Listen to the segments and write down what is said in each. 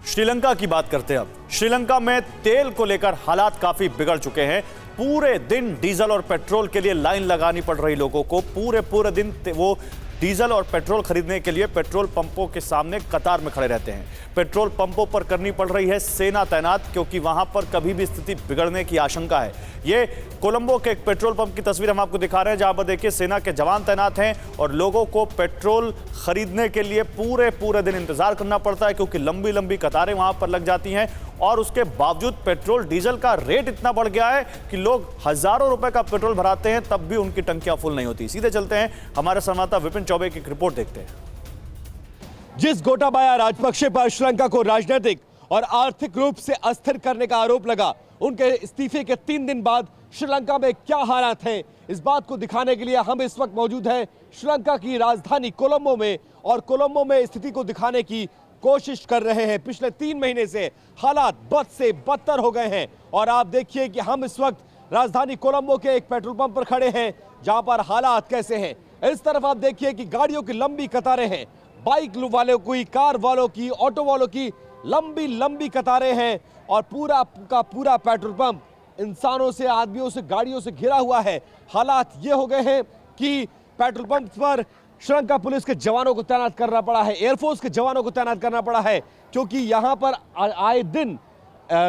श्रीलंका की बात करते हैं अब। श्रीलंका में तेल को लेकर हालात काफी बिगड़ चुके हैं। पूरे दिन डीजल और पेट्रोल के लिए लाइन लगानी पड़ रही लोगों को। पूरे दिन वो डीजल और पेट्रोल खरीदने के लिए पेट्रोल पंपों के सामने कतार में खड़े रहते हैं। पेट्रोल पंपों पर करनी पड़ रही है सेना तैनात, क्योंकि वहां पर कभी भी स्थिति बिगड़ने की आशंका है। ये कोलंबो के एक पेट्रोल पंप की तस्वीर हम आपको दिखा रहे हैं, जहां पर देखिए सेना के जवान तैनात हैं और लोगों को पेट्रोल खरीदने के लिए पूरे दिन इंतजार करना पड़ता है, क्योंकि लंबी लंबी कतारें वहां पर लग जाती हैं। और उसके बावजूद पेट्रोल डीजल का रेट इतना बढ़ गया है कि लोग हजारों रुपए का पेट्रोल भराते हैं, तब भी उनकी टंकियां फुल नहीं होती। सीधे चलते हैं, हमारे संवाददाता विपिन चौबे की एक रिपोर्ट देखते हैं। जिस गोटाबाया राजपक्षे पर श्रीलंका को राजनीतिक और आर्थिक रूप से अस्थिर करने का आरोप लगा, उनके इस्तीफे के 3 दिन बाद श्रीलंका में क्या हालात हैं, इस बात को दिखाने के लिए हम इस वक्त मौजूद हैं श्रीलंका की राजधानी कोलंबो में। और कोलंबो में स्थिति को दिखाने की कोशिश कर रहे हैं। पिछले 3 महीने से हालात बद से बदतर हो गए हैं। और आप देखिए कि हम इस वक्त राजधानी कोलंबो के एक पेट्रोल पंप पर खड़े हैं, जहां पर हालात कैसे हैं। इस तरफ आप देखिए कि गाड़ियों की लंबी कतारें हैं, बाइक वालों की, कार वालों की, ऑटो वालों की लंबी लंबी कतारें हैं। और पूरा का पूरा पेट्रोल पंप इंसानों से, आदमियों से, गाड़ियों से घिरा हुआ है। हालात ये हो गए हैं कि पेट्रोल पंप पर श्रीलंका पुलिस के जवानों को तैनात करना पड़ा है, एयरफोर्स के जवानों को तैनात करना पड़ा है, क्योंकि यहां पर आए दिन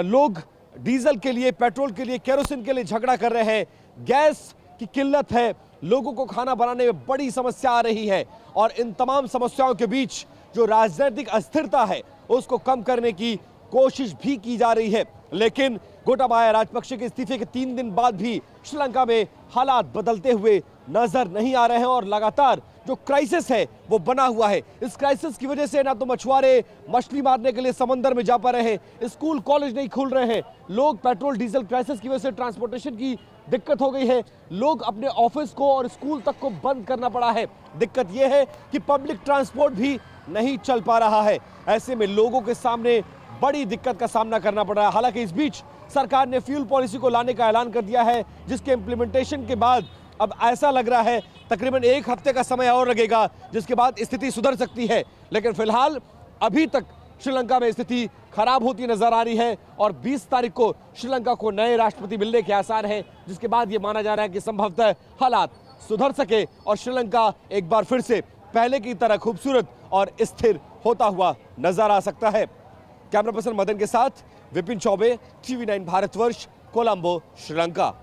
लोग डीजल के लिए, पेट्रोल के लिए, केरोसिन के लिए झगड़ा कर रहे हैं। गैस की किल्लत है, लोगों को खाना बनाने में बड़ी समस्या आ रही है। और इन तमाम समस्याओं के बीच जो राजनीतिक अस्थिरता है उसको कम करने की कोशिश भी की जा रही है। लेकिन गोटाबाया राजपक्षे के इस्तीफे के 3 दिन बाद भी श्रीलंका में हालात बदलते हुए नजर नहीं आ रहे हैं। और लगातार जो क्राइसिस है वो बना हुआ है। इस क्राइसिस की वजह से ना तो मछुआरे मछली मारने के लिए समंदर में जा पा रहे हैं, स्कूल कॉलेज नहीं खुल रहे हैं, लोग पेट्रोल डीजल क्राइसिस की वजह से ट्रांसपोर्टेशन की दिक्कत हो गई है, लोग अपने ऑफिस को और स्कूल तक को बंद करना पड़ा है। दिक्कत यह है कि पब्लिक ट्रांसपोर्ट भी नहीं चल पा रहा है। ऐसे में लोगों के सामने बड़ी दिक्कत का सामना करना पड़ रहा है। हालांकि इस बीच सरकार ने फ्यूल पॉलिसी को लाने का ऐलान कर दिया है, जिसके इंप्लीमेंटेशन के बाद अब ऐसा लग रहा है तकरीबन 1 हफ्ते का समय और लगेगा, जिसके बाद स्थिति सुधर सकती है। लेकिन फिलहाल अभी तक श्रीलंका में स्थिति खराब होती नजर आ रही है। और 20 तारीख को श्रीलंका को नए राष्ट्रपति मिलने के आसार हैं, जिसके बाद यह माना जा रहा है कि संभवतः हालात सुधर सके और श्रीलंका एक बार फिर से पहले की तरह खूबसूरत और स्थिर होता हुआ नजर आ सकता है। कैमरा पर्सन मदन के साथ विपिन चौबे, TV9 भारतवर्ष, कोलंबो, श्रीलंका।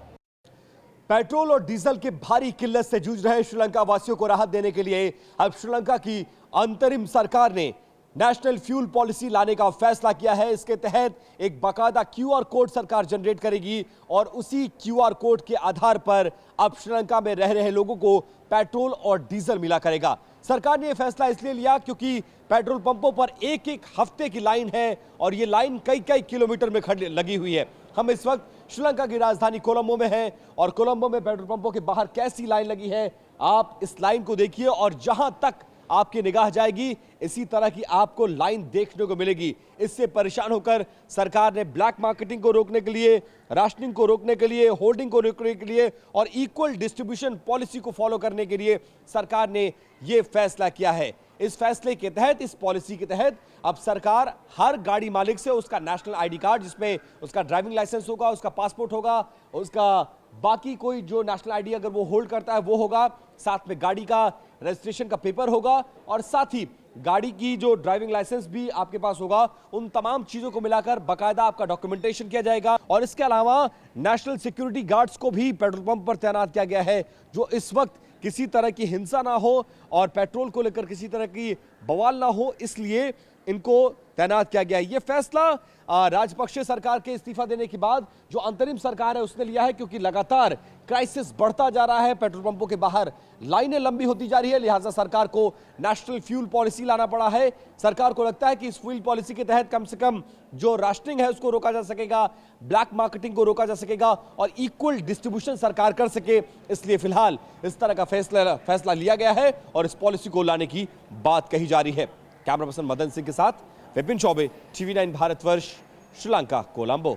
पेट्रोल और डीजल के भारी किल्लत से जूझ रहे श्रीलंका वासियों को राहत देने के लिए अब श्रीलंका की अंतरिम सरकार ने नेशनल फ्यूल पॉलिसी लाने का फैसला किया है। इसके तहत एक बाकायदा QR कोड सरकार जनरेट करेगी और उसी QR कोड के आधार पर अब श्रीलंका में रह रहे लोगों को पेट्रोल और डीजल मिला करेगा। सरकार ने यह फैसला इसलिए लिया क्योंकि पेट्रोल पंपों पर एक हफ्ते की लाइन है और ये लाइन कई किलोमीटर में लगी हुई है। हम इस वक्त श्रीलंका की राजधानी कोलंबो में हैं और कोलंबो में पेट्रोल पंपों के बाहर कैसी लाइन लगी है, आप इस लाइन को देखिए और जहां तक आपकी निगाह जाएगी इसी तरह की आपको लाइन देखने को मिलेगी। इससे परेशान होकर सरकार ने ब्लैक मार्केटिंग को रोकने के लिए, राशनिंग को रोकने के लिए, होर्डिंग को रोकने के लिए और इक्वल डिस्ट्रीब्यूशन पॉलिसी को फॉलो करने के लिए सरकार ने यह फैसला किया है। इस फैसले के तहत, इस पॉलिसी के तहत अब सरकार हर गाड़ी मालिक से उसका नेशनल ID कार्ड, जिसमें उसका ड्राइविंग लाइसेंस होगा, उसका पासपोर्ट होगा, उसका बाकी कोई जो नेशनल ID अगर वो होल्ड करता है वो होगा, साथ में गाड़ी का रजिस्ट्रेशन का पेपर होगा और साथ ही गाड़ी की जो ड्राइविंग लाइसेंस भी आपके पास होगा। उन तमाम चीजों को मिलाकर बाकायदा आपका डॉक्यूमेंटेशन किया जाएगा। और इसके अलावा नेशनल सिक्योरिटी गार्ड्स को भी पेट्रोल पंप पर तैनात किया गया है, जो इस वक्त किसी तरह की हिंसा ना हो और पेट्रोल को लेकर किसी तरह की बवाल ना हो, इसलिए इनको तैनात किया गया है। यह फैसला राजपक्षे सरकार के इस्तीफा देने के बाद जो अंतरिम सरकार है उसने लिया है, क्योंकि लगातार क्राइसिस बढ़ता जा रहा है, पेट्रोल पंपों के बाहर लाइनें लंबी होती जा रही है, लिहाजा सरकार को नेशनल फ्यूल पॉलिसी लाना पड़ा है। सरकार को लगता है कि इस फ्यूल पॉलिसी के तहत कम से कम जो राशनिंग है उसको रोका जा सकेगा, ब्लैक मार्केटिंग को रोका जा सकेगा और इक्वल डिस्ट्रीब्यूशन सरकार कर सके, इसलिए फिलहाल इस तरह का फैसला लिया गया है और इस पॉलिसी को लाने की बात कही जा रही है। कैमरा पर्सन मदन सिंह के साथ विपिन चौबे, TV9 भारतवर्ष, श्रीलंका, कोलंबो।